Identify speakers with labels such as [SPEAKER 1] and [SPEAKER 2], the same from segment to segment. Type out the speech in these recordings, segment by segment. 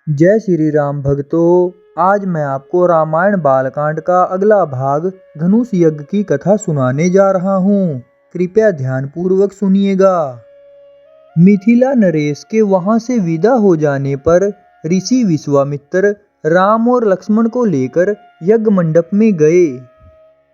[SPEAKER 1] जय श्री राम भक्तों। आज मैं आपको रामायण बालकांड का अगला भाग धनुष यज्ञ की कथा सुनाने जा रहा हूँ। कृपया ध्यान पूर्वक सुनिएगा। मिथिला नरेश के वहां से विदा हो जाने पर ऋषि विश्वामित्र राम और लक्ष्मण को लेकर यज्ञ मंडप में गए।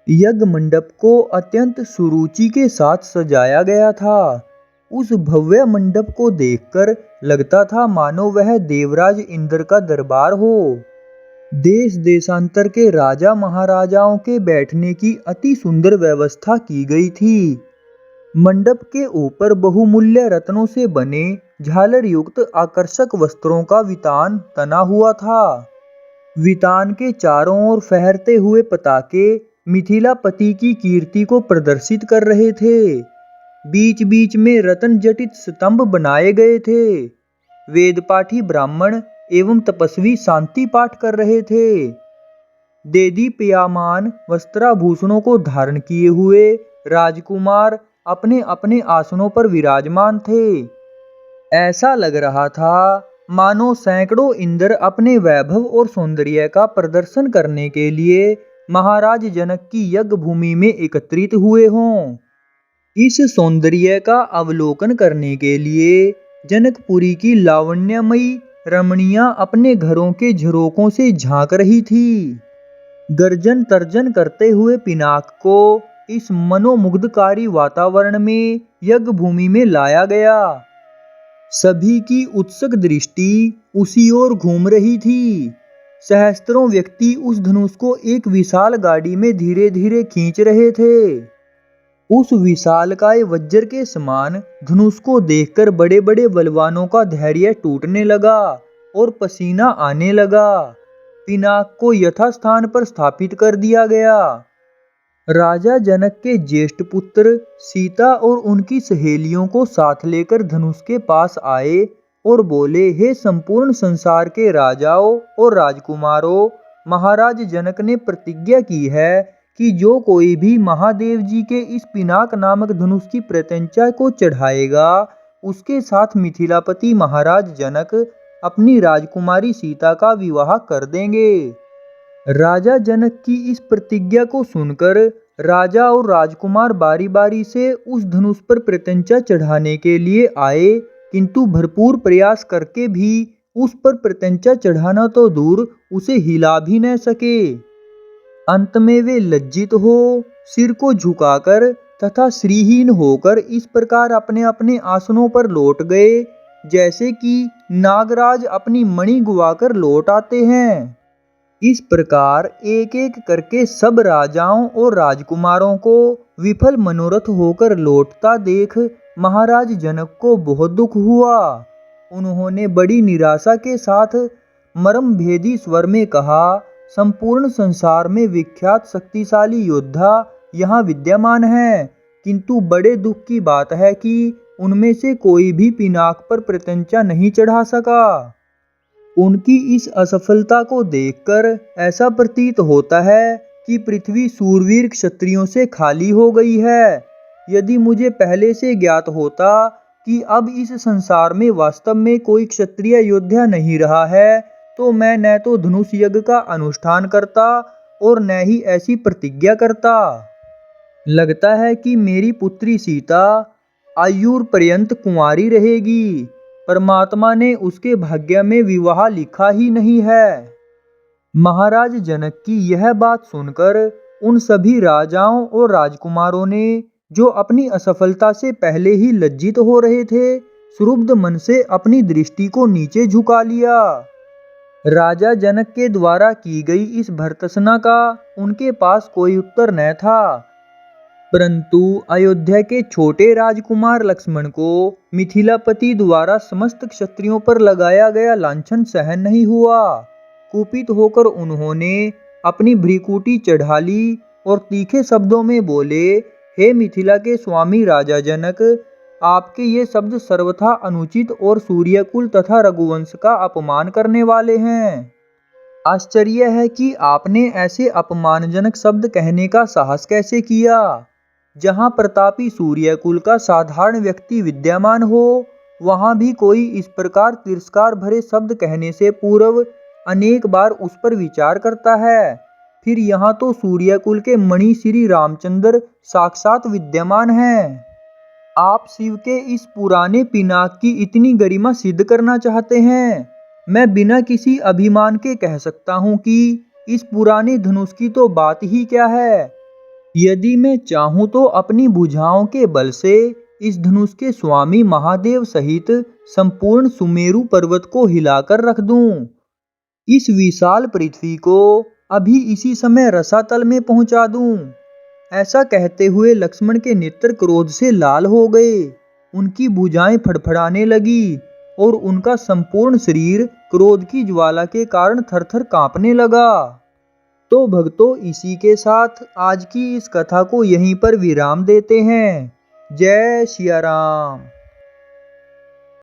[SPEAKER 1] यज्ञ मंडप को अत्यंत सुरुचि के साथ सजाया गया था। उस भव्य मंडप को देखकर लगता था मानो वह देवराज इंद्र का दरबार हो। देश देशांतर के राजा महाराजाओं के बैठने की अति सुंदर व्यवस्था की गई थी। मंडप के ऊपर बहुमूल्य रत्नों से बने झालर युक्त आकर्षक वस्त्रों का वितान तना हुआ था। वितान के चारों ओर फहरते हुए पताके मिथिलापति की कीर्ति को प्रदर्शित कर रहे थे। बीच बीच में रत्न जटित स्तंभ बनाए गए थे। वेदपाठी ब्राह्मण एवं तपस्वी शांति पाठ कर रहे थे। देदीप्यमान वस्त्राभूषणों को धारण किए हुए राजकुमार अपने अपने आसनों पर विराजमान थे। ऐसा लग रहा था मानो सैकड़ों इंद्र अपने वैभव और सौंदर्य का प्रदर्शन करने के लिए महाराज जनक की यज्ञ भूमि में एकत्रित हुए हों। इस सौंदर्य का अवलोकन करने के लिए जनकपुरी की लावण्यमयी रमणियां अपने घरों के झरोकों से झांक रही थी। गर्जन तर्जन करते हुए पिनाक को इस मनोमुग्धकारी वातावरण में यज्ञ भूमि में लाया गया। सभी की उत्सुक दृष्टि उसी ओर घूम रही थी। सहस्त्रों व्यक्ति उस धनुष को एक विशाल गाड़ी में धीरे धीरे खींच रहे थे। उस विशालकाय वज्र के समान धनुष को देखकर बड़े बड़े बलवानों का धैर्य टूटने लगा और पसीना आने लगा। पिनाक को यथास्थान पर स्थापित कर दिया गया। राजा जनक के ज्येष्ठ पुत्र सीता और उनकी सहेलियों को साथ लेकर धनुष के पास आए और बोले, हे संपूर्ण संसार के राजाओं और राजकुमारों, महाराज जनक ने प्रतिज्ञा की है कि जो कोई भी महादेव जी के इस पिनाक नामक धनुष की प्रत्यंचा को चढ़ाएगा, उसके साथ मिथिलापति महाराज जनक अपनी राजकुमारी सीता का विवाह कर देंगे। राजा जनक की इस प्रतिज्ञा को सुनकर राजा और राजकुमार बारी बारी से उस धनुष पर प्रत्यंचा चढ़ाने के लिए आए, किंतु भरपूर प्रयास करके भी उस पर प्रत्यंचा चढ़ाना तो दूर, उसे हिला भी न सके। अंत में वे लज्जित हो सिर को झुकाकर तथा श्रीहीन होकर इस प्रकार अपने अपने आसनों पर लौट गए, जैसे कि नागराज अपनी मणि गुवाकर लौट आते हैं। इस प्रकार एक एक करके सब राजाओं और राजकुमारों को विफल मनोरथ होकर लौटता देख महाराज जनक को बहुत दुख हुआ। उन्होंने बड़ी निराशा के साथ मर्म भेदी स्वर में कहा, संपूर्ण संसार में विख्यात शक्तिशाली योद्धा यहाँ विद्यमान है, किंतु बड़े दुख की बात है कि उनमें से कोई भी पिनाक पर प्रत्यंचा नहीं चढ़ा सका। उनकी इस असफलता को देखकर ऐसा प्रतीत होता है कि पृथ्वी शूरवीर क्षत्रियों से खाली हो गई है। यदि मुझे पहले से ज्ञात होता कि अब इस संसार में वास्तव में कोई क्षत्रिय योद्धा नहीं रहा है, तो मैं न तो धनुष यज्ञ का अनुष्ठान करता और न ही ऐसी प्रतिज्ञा करता। लगता है कि मेरी पुत्री सीता आयुर पर्यंत कुंवारी रहेगी। परमात्मा ने उसके भाग्य में विवाह लिखा ही नहीं है। महाराज जनक की यह बात सुनकर उन सभी राजाओं और राजकुमारों ने, जो अपनी असफलता से पहले ही लज्जित हो रहे थे, सुरुब्ध मन से अपनी दृष्टि को नीचे झुका लिया। राजा जनक के द्वारा की गई इस भर्त्सना का उनके पास कोई उत्तर न था। परंतु अयोध्या के छोटे राजकुमार लक्ष्मण को मिथिलापति द्वारा समस्त क्षत्रियों पर लगाया गया लांछन सहन नहीं हुआ। कुपित होकर उन्होंने अपनी भ्रिकुटी चढ़ा ली और तीखे शब्दों में बोले, हे मिथिला के स्वामी राजा जनक, आपके ये शब्द सर्वथा अनुचित और सूर्यकुल तथा रघुवंश का अपमान करने वाले हैं। आश्चर्य है कि आपने ऐसे अपमानजनक शब्द कहने का साहस कैसे किया। जहाँ प्रतापी सूर्यकुल का साधारण व्यक्ति विद्यमान हो, वहाँ भी कोई इस प्रकार तिरस्कार भरे शब्द कहने से पूर्व अनेक बार उस पर विचार करता है। फिर यहाँ तो सूर्यकुल के मणि श्री रामचंद्र साक्षात विद्यमान हैं। आप शिव के इस पुराने पिनाक की इतनी गरिमा सिद्ध करना चाहते हैं। मैं बिना किसी अभिमान के कह सकता हूँ कि इस पुराने धनुष की तो बात ही क्या है। यदि मैं चाहूँ तो अपनी भुजाओं के बल से इस धनुष के स्वामी महादेव सहित संपूर्ण सुमेरु पर्वत को हिलाकर रख दूं। इस विशाल पृथ्वी को अभी इसी समय रसातल में पहुंचा दूं। ऐसा कहते हुए लक्ष्मण के नेत्र क्रोध से लाल हो गए। उनकी भुजाएं फड़फड़ाने लगी और उनका संपूर्ण शरीर क्रोध की ज्वाला के कारण थरथर कांपने लगा। तो भक्तों, इसी के साथ आज की इस कथा को यहीं पर विराम देते हैं। जय सिया राम।